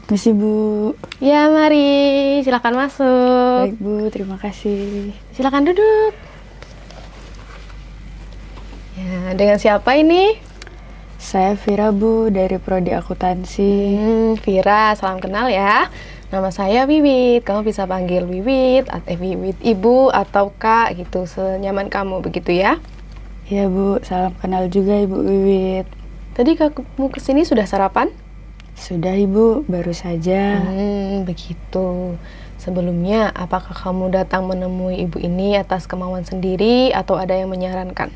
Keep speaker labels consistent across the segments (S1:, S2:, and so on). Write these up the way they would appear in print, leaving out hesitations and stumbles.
S1: Misi Bu.
S2: Ya, mari. Silakan masuk.
S1: Baik Bu, terima kasih.
S2: Silakan duduk. Ya, dengan siapa ini?
S1: Saya Vira Bu, dari Prodi Akuntansi.
S2: Vira, salam kenal ya. Nama saya Wiwit. Kamu bisa panggil Wiwit, atau Wiwit Ibu atau Kak gitu, senyaman kamu begitu ya.
S1: Iya Bu, salam kenal juga Ibu Wiwit.
S2: Tadi kamu kesini sudah sarapan?
S1: Sudah Ibu, baru saja.
S2: Begitu. Sebelumnya, apakah kamu datang menemui ibu ini atas kemauan sendiri atau ada yang menyarankan?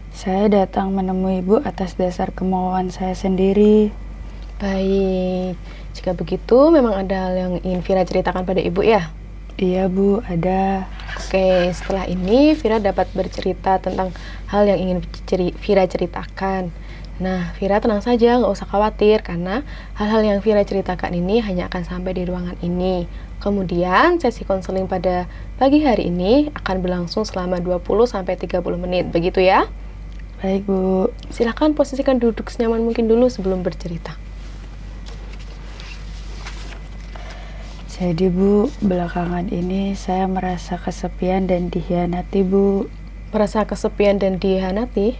S1: Saya datang menemui Ibu atas dasar kemauan saya sendiri.
S2: Baik, jika begitu memang ada hal yang ingin Vira ceritakan pada ibu ya?
S1: Iya Bu, ada.
S2: Oke, setelah ini Vira dapat bercerita tentang hal yang ingin Vira ceritakan. Nah, Vira tenang saja, nggak usah khawatir karena hal-hal yang Vira ceritakan ini hanya akan sampai di ruangan ini. Kemudian, sesi konseling pada pagi hari ini akan berlangsung selama 20-30 menit, begitu ya?
S1: Baik Bu.
S2: Silakan posisikan duduk senyaman mungkin dulu sebelum bercerita.
S1: Jadi Bu, belakangan ini saya merasa kesepian dan dikhianati Bu.
S2: Merasa kesepian dan dikhianati?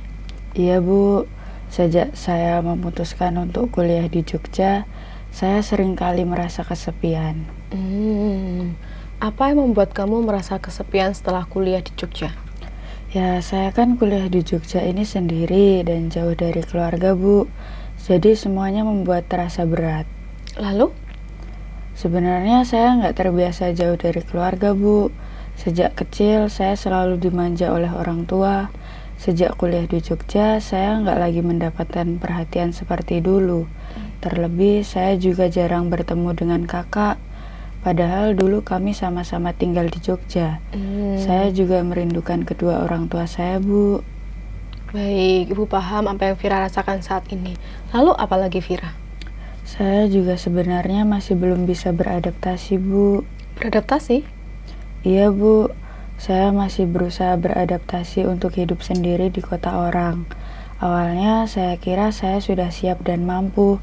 S1: Iya Bu, sejak saya memutuskan untuk kuliah di Jogja, saya sering kali merasa kesepian.
S2: Apa yang membuat kamu merasa kesepian setelah kuliah di Jogja?
S1: Ya, saya kan kuliah di Jogja ini sendiri dan jauh dari keluarga Bu. Jadi semuanya membuat terasa berat.
S2: Lalu?
S1: Sebenarnya saya nggak terbiasa jauh dari keluarga Bu. Sejak kecil saya selalu dimanja oleh orang tua. Sejak kuliah di Jogja, saya nggak lagi mendapatkan perhatian seperti dulu. Terlebih, saya juga jarang bertemu dengan kakak. Padahal dulu kami sama-sama tinggal di Jogja. Saya juga merindukan kedua orang tua saya, Bu.
S2: Baik, Ibu paham apa yang Vira rasakan saat ini. Lalu apa lagi Vira?
S1: Saya juga sebenarnya masih belum bisa beradaptasi, Bu.
S2: Beradaptasi?
S1: Iya, Bu. Saya masih berusaha beradaptasi untuk hidup sendiri di kota orang. Awalnya saya kira saya sudah siap dan mampu,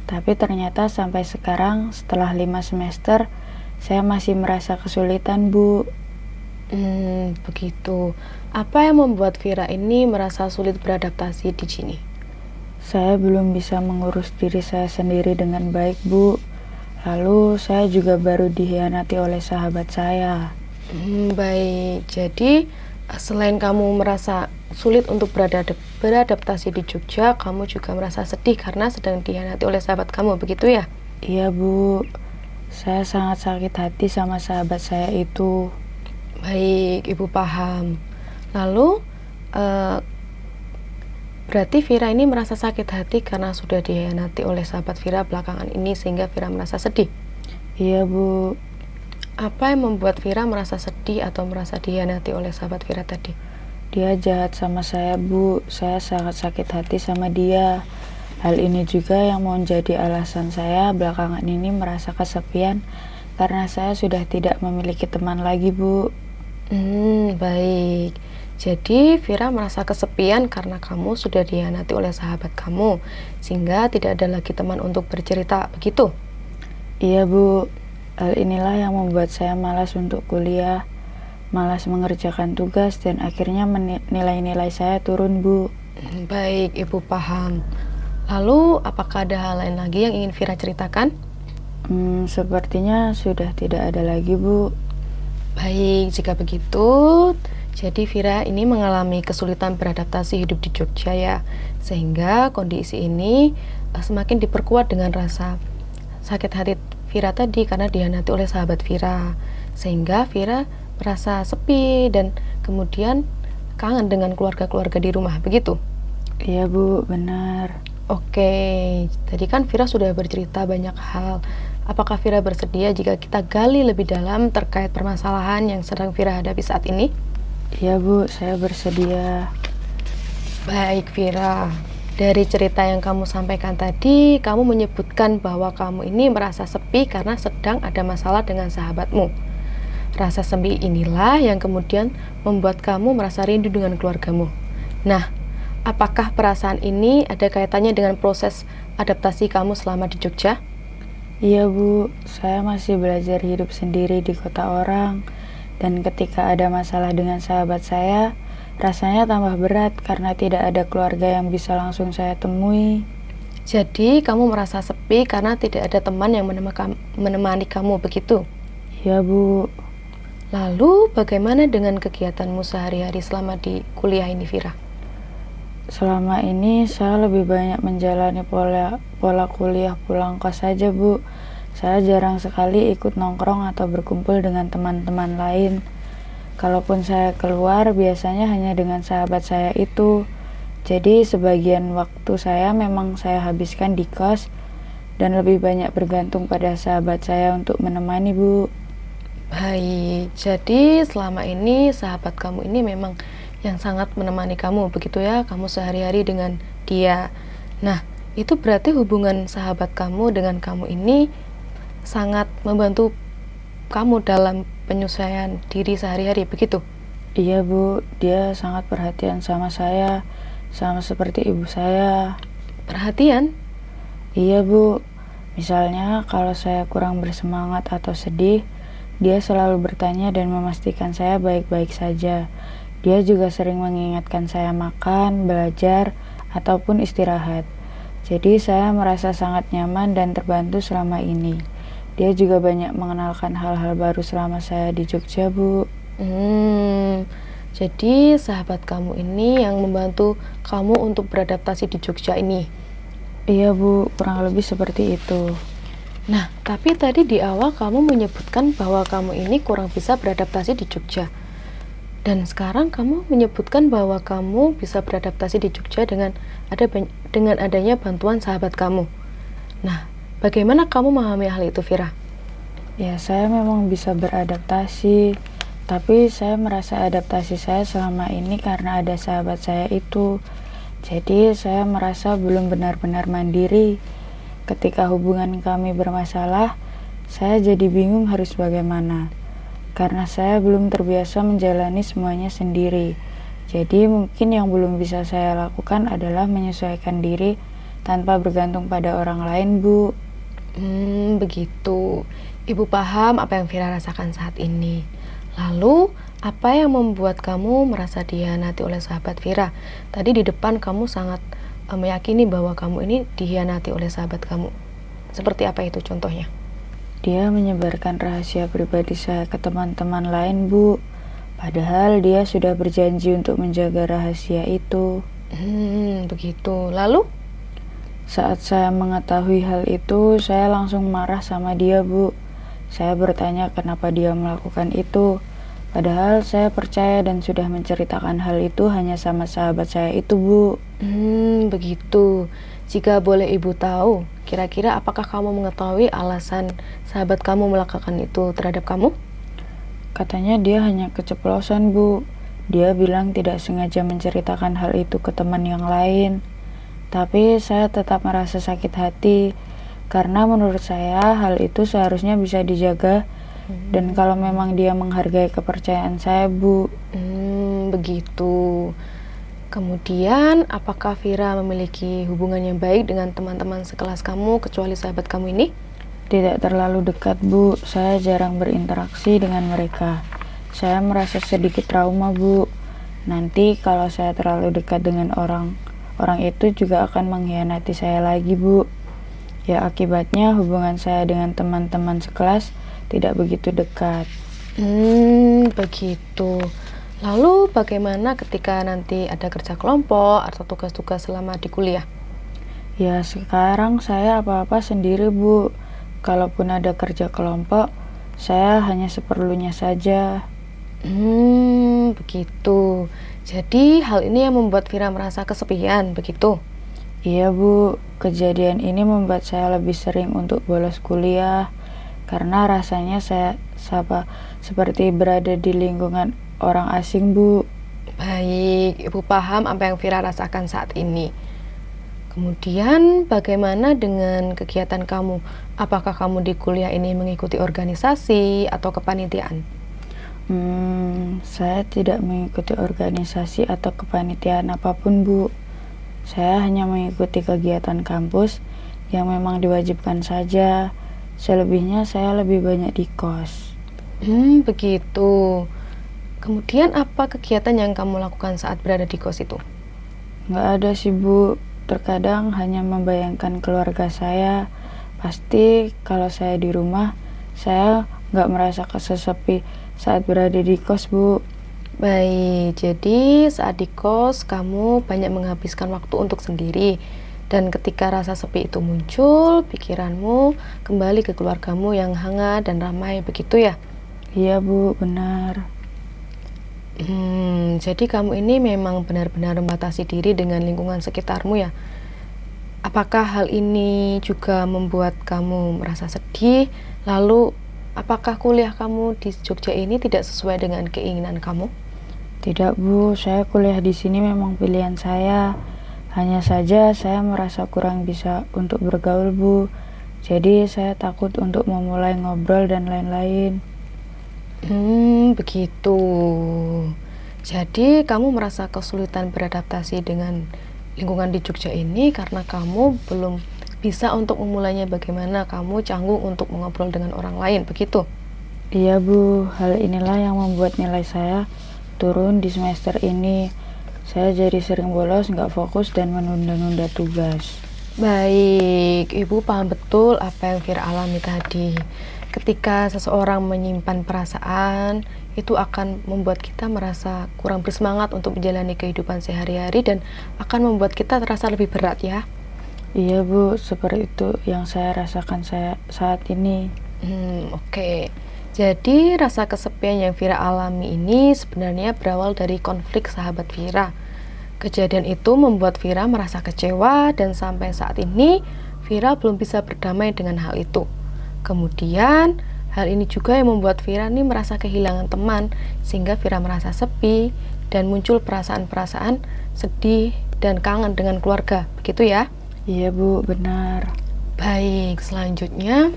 S1: tapi ternyata sampai sekarang setelah 5 semester, saya masih merasa kesulitan, Bu.
S2: Begitu. Apa yang membuat Vira ini merasa sulit beradaptasi di sini?
S1: Saya belum bisa mengurus diri saya sendiri dengan baik, Bu. Lalu saya juga baru dikhianati oleh sahabat saya.
S2: Baik, jadi selain kamu merasa sulit untuk beradaptasi di Jogja, kamu juga merasa sedih karena sedang dikhianati oleh sahabat kamu, begitu ya?
S1: Iya, Bu. Saya sangat sakit hati sama sahabat saya itu.
S2: Baik, Ibu paham. Lalu, berarti Vira ini merasa sakit hati karena sudah dikhianati oleh sahabat Vira belakangan ini sehingga Vira merasa sedih?
S1: Iya, Bu.
S2: Apa yang membuat Vira merasa sedih atau merasa dikhianati oleh sahabat Vira tadi?
S1: Dia jahat sama saya, Bu. Saya sangat sakit hati sama dia. Hal ini juga yang mau jadi alasan saya belakangan ini merasa kesepian karena saya sudah tidak memiliki teman lagi, Bu.
S2: Baik. Jadi Vira merasa kesepian karena kamu sudah dikhianati oleh sahabat kamu sehingga tidak ada lagi teman untuk bercerita, begitu?
S1: Iya, Bu. Hal inilah yang membuat saya malas untuk kuliah, malas mengerjakan tugas, dan akhirnya nilai-nilai saya turun, Bu.
S2: Baik, Ibu paham. Lalu, apakah ada hal lain lagi yang ingin Vira ceritakan?
S1: Sepertinya sudah tidak ada lagi, Bu.
S2: Baik, jika begitu, jadi Vira ini mengalami kesulitan beradaptasi hidup di Jogja ya, sehingga kondisi ini semakin diperkuat dengan rasa sakit hati Vira tadi karena dikhianati oleh sahabat Vira, sehingga Vira merasa sepi dan kemudian kangen dengan keluarga-keluarga di rumah, begitu?
S1: Iya, Bu, benar.
S2: Oke, tadi kan Vira sudah bercerita banyak hal. Apakah Vira bersedia jika kita gali lebih dalam terkait permasalahan yang sedang Vira hadapi saat ini?
S1: Iya, Bu, saya bersedia.
S2: Baik, Vira. Dari cerita yang kamu sampaikan tadi, kamu menyebutkan bahwa kamu ini merasa sepi karena sedang ada masalah dengan sahabatmu. Rasa sepi inilah yang kemudian membuat kamu merasa rindu dengan keluargamu. Nah, apakah perasaan ini ada kaitannya dengan proses adaptasi kamu selama di Jogja?
S1: Iya Bu, saya masih belajar hidup sendiri di kota orang, dan ketika ada masalah dengan sahabat saya, rasanya tambah berat karena tidak ada keluarga yang bisa langsung saya temui.
S2: Jadi, kamu merasa sepi karena tidak ada teman yang menemani kamu, begitu?
S1: Iya Bu,
S2: Lalu, bagaimana dengan kegiatanmu sehari-hari selama di kuliah ini, Vira?
S1: selama ini saya lebih banyak menjalani pola kuliah pulang kos saja Bu. Saya jarang sekali ikut nongkrong atau berkumpul dengan teman-teman lain. Kalaupun saya keluar, biasanya hanya dengan sahabat saya itu. Jadi sebagian waktu saya memang saya habiskan di kos dan lebih banyak bergantung pada sahabat saya untuk menemani Bu.
S2: Baik, jadi selama ini sahabat kamu ini memang yang sangat menemani kamu, begitu ya? Kamu sehari-hari dengan dia. Nah, itu berarti hubungan sahabat kamu dengan kamu ini sangat membantu kamu dalam penyesuaian diri sehari-hari, begitu?
S1: Iya Bu, dia sangat perhatian sama saya, sama seperti ibu saya.
S2: Perhatian?
S1: Iya Bu, misalnya kalau saya kurang bersemangat atau sedih, dia selalu bertanya dan memastikan saya baik-baik saja. Dia juga sering mengingatkan saya makan, belajar, ataupun istirahat. Jadi saya merasa sangat nyaman dan terbantu selama ini. Dia juga banyak mengenalkan hal-hal baru selama saya di Jogja, Bu.
S2: Jadi sahabat kamu ini yang membantu kamu untuk beradaptasi di Jogja ini.
S1: Iya Bu, kurang lebih seperti itu.
S2: Nah, tapi tadi di awal kamu menyebutkan bahwa kamu ini kurang bisa beradaptasi di Jogja. Dan sekarang kamu menyebutkan bahwa kamu bisa beradaptasi di Jogja dengan adanya bantuan sahabat kamu. Nah, bagaimana kamu memahami hal itu, Vira?
S1: Ya, saya memang bisa beradaptasi, tapi saya merasa adaptasi saya selama ini karena ada sahabat saya itu. Jadi, saya merasa belum benar-benar mandiri. Ketika hubungan kami bermasalah, saya jadi bingung harus bagaimana. Karena saya belum terbiasa menjalani semuanya sendiri. Jadi mungkin yang belum bisa saya lakukan adalah menyesuaikan diri tanpa bergantung pada orang lain, Bu.
S2: Begitu. Ibu paham apa yang Vira rasakan saat ini. Lalu, apa yang membuat kamu merasa dihianati oleh sahabat Vira? Tadi di depan kamu sangat meyakini bahwa kamu ini dihianati oleh sahabat kamu. Seperti apa itu contohnya?
S1: Dia menyebarkan rahasia pribadi saya ke teman-teman lain, Bu. Padahal dia sudah berjanji untuk menjaga rahasia itu.
S2: Begitu. Lalu?
S1: Saat saya mengetahui hal itu, saya langsung marah sama dia, Bu. Saya bertanya kenapa dia melakukan itu. Padahal saya percaya dan sudah menceritakan hal itu hanya sama sahabat saya itu, Bu.
S2: Begitu. Jika boleh ibu tahu, kira-kira apakah kamu mengetahui alasan sahabat kamu melakukan itu terhadap kamu?
S1: Katanya dia hanya keceplosan, Bu. Dia bilang tidak sengaja menceritakan hal itu ke teman yang lain. Tapi saya tetap merasa sakit hati, karena menurut saya hal itu seharusnya bisa dijaga. Dan kalau memang dia menghargai kepercayaan saya, Bu.
S2: Begitu. Kemudian, apakah Vira memiliki hubungan yang baik dengan teman-teman sekelas kamu, kecuali sahabat kamu ini?
S1: Tidak terlalu dekat, Bu. Saya jarang berinteraksi dengan mereka. Saya merasa sedikit trauma, Bu. Nanti kalau saya terlalu dekat dengan orang itu juga akan mengkhianati saya lagi, Bu. Ya, akibatnya hubungan saya dengan teman-teman sekelas tidak begitu dekat.
S2: Begitu. Lalu bagaimana ketika nanti ada kerja kelompok atau tugas-tugas selama di kuliah?
S1: Ya, sekarang saya apa-apa sendiri, Bu. Kalaupun ada kerja kelompok, saya hanya seperlunya saja.
S2: Begitu. Jadi hal ini yang membuat Vira merasa kesepian, begitu?
S1: Iya, Bu. Kejadian ini membuat saya lebih sering untuk bolos kuliah karena rasanya saya seperti berada di lingkungan orang asing, Bu.
S2: Baik, Ibu paham apa yang Vira rasakan saat ini. Kemudian bagaimana dengan kegiatan kamu? Apakah kamu di kuliah ini mengikuti organisasi atau kepanitiaan?
S1: Saya tidak mengikuti organisasi atau kepanitiaan apapun, Bu. Saya hanya mengikuti kegiatan kampus yang memang diwajibkan saja. Selebihnya saya lebih banyak di kos.
S2: Begitu. Kemudian apa kegiatan yang kamu lakukan saat berada di kos itu?
S1: Nggak ada sih Bu, terkadang hanya membayangkan keluarga saya. Pasti kalau saya di rumah, saya nggak merasa kesesepi saat berada di kos Bu.
S2: Baik, jadi saat di kos kamu banyak menghabiskan waktu untuk sendiri. Dan ketika rasa sepi itu muncul, pikiranmu kembali ke keluargamu yang hangat dan ramai, begitu ya?
S1: Iya Bu, benar.
S2: Jadi kamu ini memang benar-benar membatasi diri dengan lingkungan sekitarmu ya? Apakah hal ini juga membuat kamu merasa sedih? Lalu, apakah kuliah kamu di Jogja ini tidak sesuai dengan keinginan kamu?
S1: Tidak Bu, saya kuliah di sini memang pilihan saya. Hanya saja saya merasa kurang bisa untuk bergaul Bu. Jadi saya takut untuk memulai ngobrol dan lain-lain.
S2: Begitu. Jadi kamu merasa kesulitan beradaptasi dengan lingkungan di Jogja ini karena kamu belum bisa untuk memulainya, bagaimana kamu canggung untuk mengobrol dengan orang lain, begitu?
S1: Iya Bu, hal inilah yang membuat nilai saya turun di semester ini. Saya jadi sering bolos, nggak fokus, dan menunda-nunda tugas.
S2: Baik, Ibu paham betul apa yang Vira alami tadi. Ketika seseorang menyimpan perasaan, itu akan membuat kita merasa kurang bersemangat untuk menjalani kehidupan sehari-hari dan akan membuat kita terasa lebih berat ya.
S1: Iya Bu, seperti itu yang saya rasakan saat ini.
S2: Oke. Jadi rasa kesepian yang Vira alami ini sebenarnya berawal dari konflik sahabat Vira. Kejadian itu membuat Vira merasa kecewa dan sampai saat ini Vira belum bisa berdamai dengan hal itu. Kemudian, hal ini juga yang membuat Vira nih merasa kehilangan teman, sehingga Vira merasa sepi dan muncul perasaan-perasaan sedih dan kangen dengan keluarga. Begitu ya?
S1: Iya Bu, benar.
S2: Baik, selanjutnya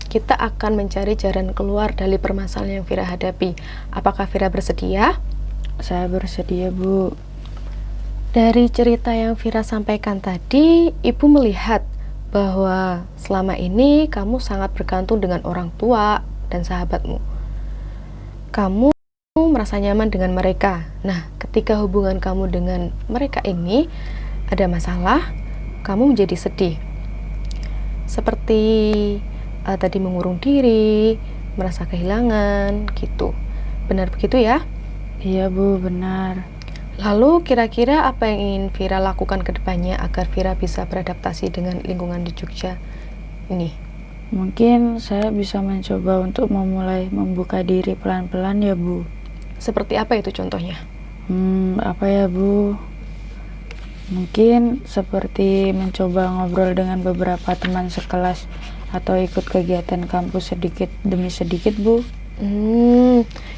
S2: kita akan mencari jalan keluar dari permasalahan yang Vira hadapi. Apakah Vira bersedia?
S1: Saya bersedia Bu.
S2: Dari cerita yang Vira sampaikan tadi, Ibu melihat bahwa selama ini kamu sangat bergantung dengan orang tua dan sahabatmu. Kamu merasa nyaman dengan mereka. Nah, ketika hubungan kamu dengan mereka ini ada masalah, kamu menjadi sedih. Seperti tadi mengurung diri, merasa kehilangan, gitu. Benar begitu ya?
S1: Iya Bu, benar.
S2: Lalu kira-kira apa yang ingin Vira lakukan ke depannya agar Vira bisa beradaptasi dengan lingkungan di Jogja ini?
S1: Mungkin saya bisa mencoba untuk memulai membuka diri pelan-pelan ya Bu.
S2: Seperti apa itu contohnya?
S1: Apa ya Bu? Mungkin seperti mencoba ngobrol dengan beberapa teman sekelas atau ikut kegiatan kampus sedikit demi sedikit Bu.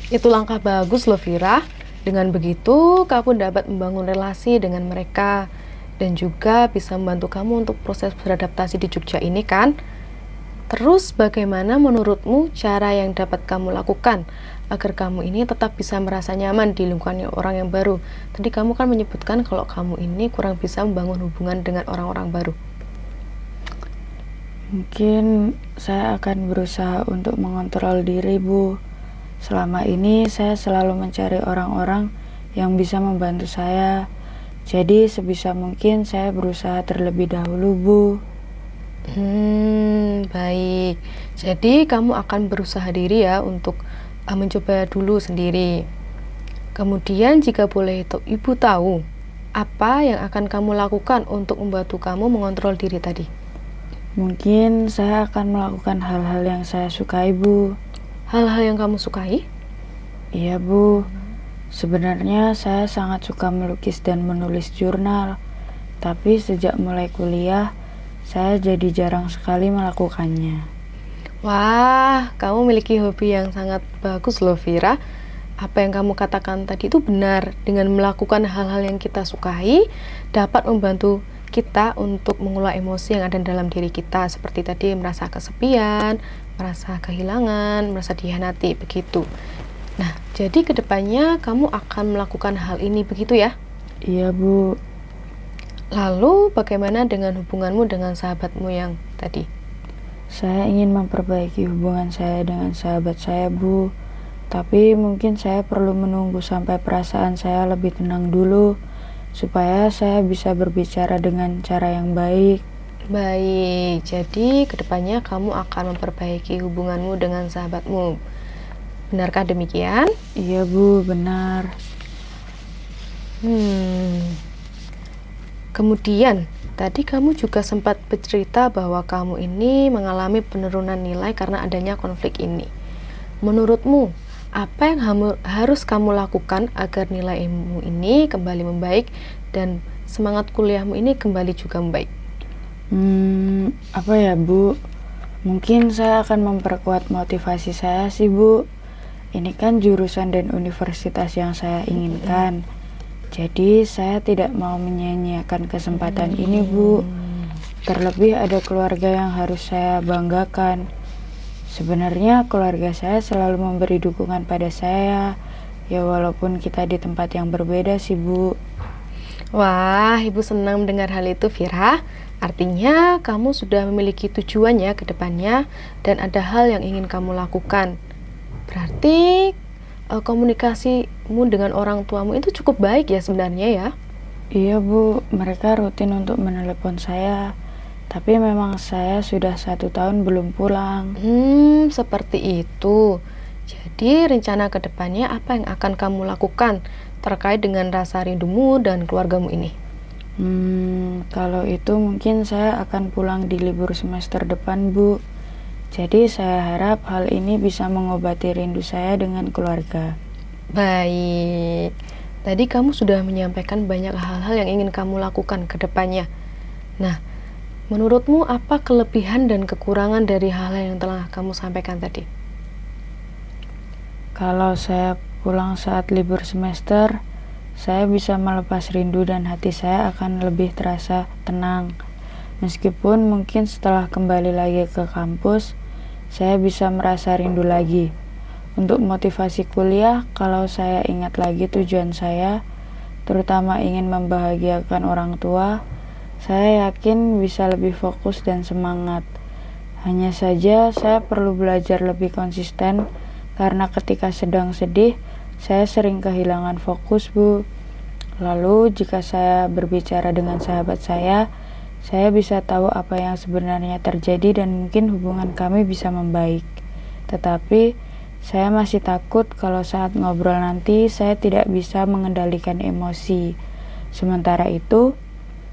S2: Itu langkah bagus loh Vira. Dengan begitu, kamu dapat membangun relasi dengan mereka dan juga bisa membantu kamu untuk proses beradaptasi di Jogja ini kan? Terus bagaimana menurutmu cara yang dapat kamu lakukan agar kamu ini tetap bisa merasa nyaman di lingkungan orang yang baru? Tadi kamu kan menyebutkan kalau kamu ini kurang bisa membangun hubungan dengan orang-orang baru.
S1: Mungkin saya akan berusaha untuk mengontrol diri Bu. Selama ini saya selalu mencari orang-orang yang bisa membantu saya. Jadi sebisa mungkin saya berusaha terlebih dahulu Bu.
S2: Baik. Jadi kamu akan berusaha diri ya untuk mencoba dulu sendiri. Kemudian jika boleh Ibu tahu, apa yang akan kamu lakukan untuk membantu kamu mengontrol diri tadi?
S1: Mungkin saya akan melakukan hal-hal yang saya sukai Bu.
S2: Hal-hal yang kamu sukai?
S1: Iya Bu, sebenarnya saya sangat suka melukis dan menulis jurnal. Tapi sejak mulai kuliah, saya jadi jarang sekali melakukannya.
S2: Wah, kamu memiliki hobi yang sangat bagus loh Vira. Apa yang kamu katakan tadi itu benar. Dengan melakukan hal-hal yang kita sukai, dapat membantu kita untuk mengelola emosi yang ada dalam diri kita. Seperti tadi merasa kesepian, merasa kehilangan, merasa dihianati, begitu. Nah, jadi kedepannya kamu akan melakukan hal ini, begitu ya?
S1: Iya Bu.
S2: Lalu bagaimana dengan hubunganmu dengan sahabatmu yang tadi?
S1: Saya ingin memperbaiki hubungan saya dengan sahabat saya, Bu. Tapi mungkin saya perlu menunggu sampai perasaan saya lebih tenang dulu, supaya saya bisa berbicara dengan cara yang baik.
S2: Baik, jadi kedepannya kamu akan memperbaiki hubunganmu dengan sahabatmu. Benarkah demikian?
S1: Iya, Bu, benar.
S2: Kemudian, tadi kamu juga sempat bercerita bahwa kamu ini mengalami penurunan nilai karena adanya konflik ini. Menurutmu, apa yang harus kamu lakukan agar nilaimu ini kembali membaik dan semangat kuliahmu ini kembali juga membaik?
S1: Apa ya, Bu? Mungkin saya akan memperkuat motivasi saya sih, Bu. Ini kan jurusan dan universitas yang saya inginkan. Jadi saya tidak mau menyia-nyiakan kesempatan ini, Bu. Terlebih ada keluarga yang harus saya banggakan. Sebenarnya keluarga saya selalu memberi dukungan pada saya, ya walaupun kita di tempat yang berbeda sih, Bu.
S2: Wah, Ibu senang mendengar hal itu, Vira. Artinya kamu sudah memiliki tujuannya ke depannya dan ada hal yang ingin kamu lakukan. Berarti komunikasimu dengan orang tuamu itu cukup baik ya sebenarnya ya?
S1: Iya, Bu, mereka rutin untuk menelepon saya. Tapi memang saya sudah 1 tahun belum pulang.
S2: Seperti itu. Jadi rencana ke depannya apa yang akan kamu lakukan terkait dengan rasa rindumu dan keluargamu ini?
S1: Kalau itu mungkin saya akan pulang di libur semester depan, Bu. Jadi saya harap hal ini bisa mengobati rindu saya dengan keluarga.
S2: Baik. Tadi kamu sudah menyampaikan banyak hal-hal yang ingin kamu lakukan ke depannya. Nah, menurutmu apa kelebihan dan kekurangan dari hal-hal yang telah kamu sampaikan tadi?
S1: Kalau saya pulang saat libur semester, saya bisa melepas rindu dan hati saya akan lebih terasa tenang. Meskipun mungkin setelah kembali lagi ke kampus, saya bisa merasa rindu lagi. Untuk motivasi kuliah, kalau saya ingat lagi tujuan saya, terutama ingin membahagiakan orang tua, saya yakin bisa lebih fokus dan semangat. Hanya saja saya perlu belajar lebih konsisten, karena ketika sedang sedih, saya sering kehilangan fokus, Bu. Lalu jika saya berbicara dengan sahabat saya bisa tahu apa yang sebenarnya terjadi dan mungkin hubungan kami bisa membaik. Tetapi saya masih takut kalau saat ngobrol nanti saya tidak bisa mengendalikan emosi. Sementara itu,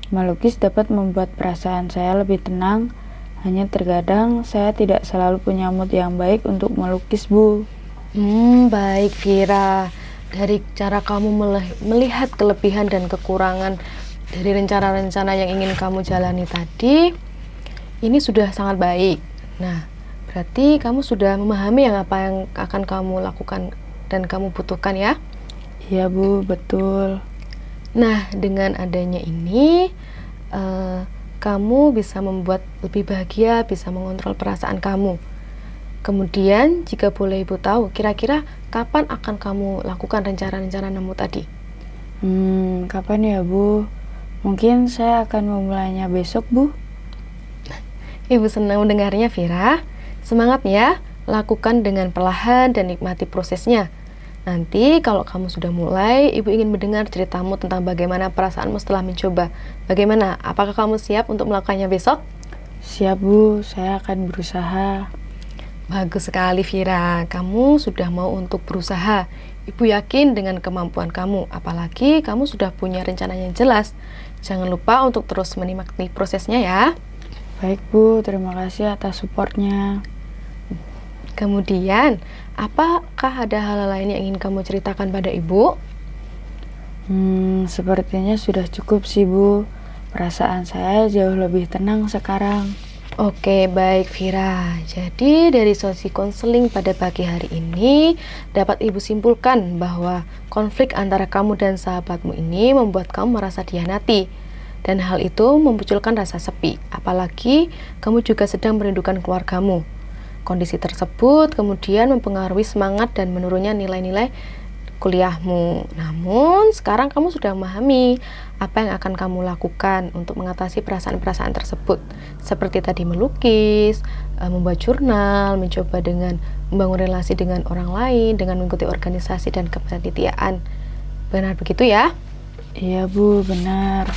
S1: melukis dapat membuat perasaan saya lebih tenang. Hanya terkadang saya tidak selalu punya mood yang baik untuk melukis, Bu.
S2: Baik, Vira. Dari cara kamu melihat kelebihan dan kekurangan dari rencana-rencana yang ingin kamu jalani tadi, ini sudah sangat baik. Nah, berarti kamu sudah memahami apa yang akan kamu lakukan dan kamu butuhkan ya?
S1: Iya, Bu, betul.
S2: Nah, dengan adanya ini, kamu bisa membuat lebih bahagia, bisa mengontrol perasaan kamu. Kemudian, jika boleh Ibu tahu, kira-kira kapan akan kamu lakukan rencana-rencanamu tadi?
S1: Kapan ya, Bu? Mungkin saya akan memulainya besok, Bu.
S2: Ibu senang mendengarnya, Vira. Semangat ya, lakukan dengan perlahan dan nikmati prosesnya. Nanti kalau kamu sudah mulai, Ibu ingin mendengar ceritamu tentang bagaimana perasaanmu setelah mencoba. Bagaimana? Apakah kamu siap untuk melakukannya besok?
S1: Siap, Bu. Saya akan berusaha.
S2: Bagus sekali, Vira. Kamu sudah mau untuk berusaha. Ibu yakin dengan kemampuan kamu, apalagi kamu sudah punya rencana yang jelas. Jangan lupa untuk terus menikmati prosesnya ya.
S1: Baik, Bu. Terima kasih atas supportnya.
S2: Kemudian, apakah ada hal lain yang ingin kamu ceritakan pada Ibu?
S1: Sepertinya sudah cukup sih, Bu. Perasaan saya jauh lebih tenang sekarang.
S2: Oke, baik Vira. Jadi dari sesi konseling pada pagi hari ini dapat Ibu simpulkan bahwa konflik antara kamu dan sahabatmu ini membuat kamu merasa dihianati. Dan hal itu memunculkan rasa sepi, apalagi kamu juga sedang merindukan keluargamu. Kondisi tersebut kemudian mempengaruhi semangat dan menurunnya nilai-nilai kuliahmu. Namun sekarang kamu sudah memahami apa yang akan kamu lakukan untuk mengatasi perasaan-perasaan tersebut. Seperti tadi melukis, membuat jurnal, mencoba dengan membangun relasi dengan orang lain, dengan mengikuti organisasi dan kepanitiaan. Benar begitu ya?
S1: Iya Bu, benar.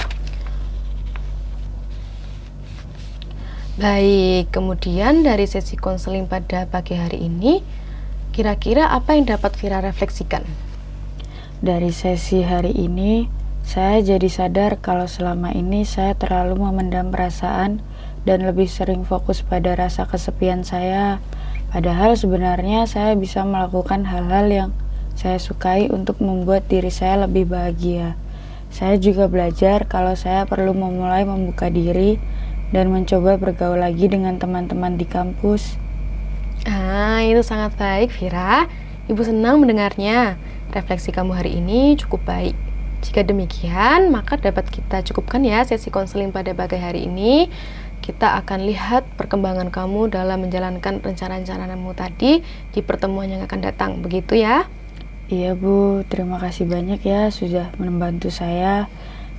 S2: Baik, kemudian dari sesi konseling pada pagi hari ini, kira-kira apa yang dapat Vira refleksikan?
S1: Dari sesi hari ini, saya jadi sadar kalau selama ini saya terlalu memendam perasaan dan lebih sering fokus pada rasa kesepian saya. Padahal sebenarnya saya bisa melakukan hal-hal yang saya sukai untuk membuat diri saya lebih bahagia. Saya juga belajar kalau saya perlu memulai membuka diri dan mencoba bergaul lagi dengan teman-teman di kampus.
S2: Itu sangat baik, Vira. Ibu senang mendengarnya. Refleksi kamu hari ini cukup baik. Jika demikian, maka dapat kita cukupkan ya sesi konseling pada pagi hari ini. Kita akan lihat perkembangan kamu dalam menjalankan rencana-rencanamu tadi di pertemuan yang akan datang. Begitu ya?
S1: Iya Bu, terima kasih banyak ya sudah membantu saya.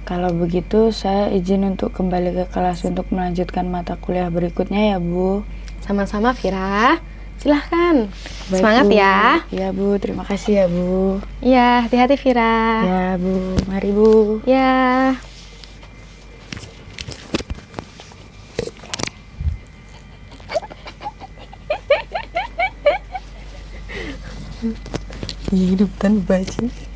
S1: Kalau begitu, saya izin untuk kembali ke kelas untuk melanjutkan mata kuliah berikutnya ya Bu.
S2: Sama-sama, Vira. Silahkan.
S1: Baik,
S2: Semangat
S1: Bu.
S2: ya.
S1: Iya Bu, terima kasih ya Bu.
S2: Ya, hati-hati, Vira.
S1: Ya Bu, mari Bu.
S2: Ya.
S1: Hidup tanpa cinta.